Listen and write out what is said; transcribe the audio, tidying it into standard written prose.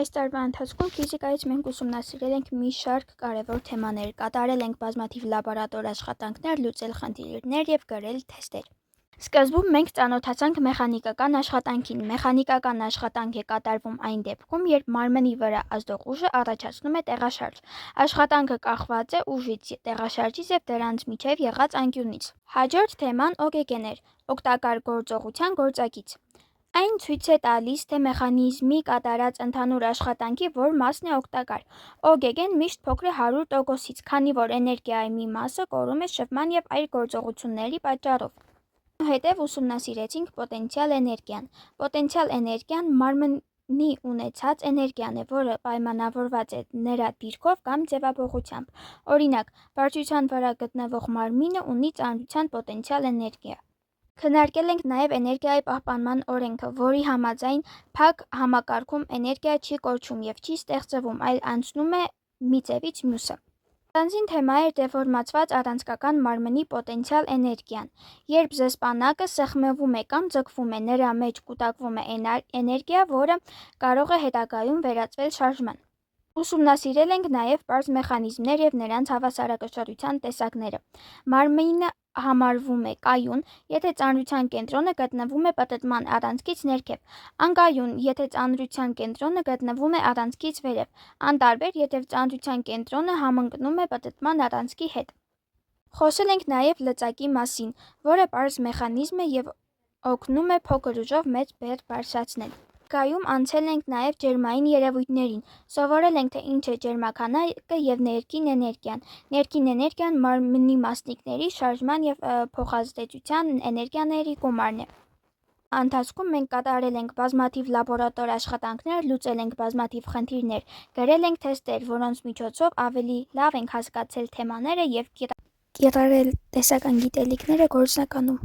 Այս տարվա ընթացքում ֆիզիկայից մենք ուսումնասիրել ենք մի շարք կարևոր թեմաներ, կատարել ենք բազմաթիվ լաբորատոր աշխատանքներ, լուծել խնդիրներ և գրել թեստեր։ Սկզբում մենք ծանոթացանք մեխանիկական աշխատանքին։ Մեխանիկական աշխատանք է կատարվում այն դեպքում, երբ մարմնի վրա ազդող ուժը առաջացնում է տեղաշարժ։ Աշխատանքը կախված է ուժից, տեղաշարժից և դրանց միջև եղած անկյունից։ Հաջորդ թեման օգեգեն էր՝ օգտակար գործողության գործակից։ Այն ցույց է տալիս, թե մեխանիզմի կատարած ընդհանուր աշխատանքի որ մասն է օգտակար։ Օգեգեն միշտ փոքր է 100%-ից, քանի որ էներգիայի մի մասը կորում է շփման և այլ գործողությունների պատճառով։ Այնուհետև ուսումնասիրեցինք պոտենցիալ էներգիան։ Պոտենցիալ էներգիան մարմնի ունեցած էներգիան է, որը պայմանավորված է նրա դիրքով կամ ձևափոխությամբ։ Օրինակ, բարձրության վրա գտնվող մարմինը ունի ծանրության պոտենցիալ էներգիա։ Քննարկել ենք նաև էներգիայի պահպանման օրենքը, որի համաձայն փակ համակարգում էներգիա չի կորչում և չի ստեղծվում, այլ անցնում է մի ձևից մյուսը։ Առանձին թեմա էր դեֆորմացված առանցքական մարմնի պոտենցիալ էներգիան։ Երբ զսպանակը սեղմվում է կամ ձգվում է, նրա մեջ կուտակվում է էներգիա, որը կարող է հետագայում վերածվել շարժման։ Ուսումնասիրել ենք նաև պարզ մեխանիզմներ և նրանց հավասարակշռության տեսակները։ Մարմինը համարվում է կայուն, եթե ծանրության կենտրոնը գտնվում է պտտման առանցքից ներքև, անկայուն, եթե ծանրության կենտրոնը գտնվում է առանցքից վերև, անտարբեր, եթե ծանրության կենտրոնը համընկնում է պտտման առանցքի հետ։ Խոսել ենք նաև լծակի մասին, որը պարզ մեխանիզմ է և օգնում է փոքր ուժով մեծ բեռ բարձրացնել։ Ներկայում անցել ենք նաև ջերմային երևույթներին, սովորել ենք, թե ինչ է ջերմաքանակը և ներքին էներգիան։ Ներքին էներգիան մարմնի մասնիկների շարժման և փոխազդեցության էներգիաների գումարն է։ Ընթացքում մենք կատարել ենք բազմաթիվ լաբորատոր աշխատանքներ, լուծել ենք բազմաթիվ խնդիրներ, գրել ենք թեստեր, որոնց միջոցով ավելի լավ ենք հասկացել թեմաները և կիրառել տեսական գիտելիքները գործնականում։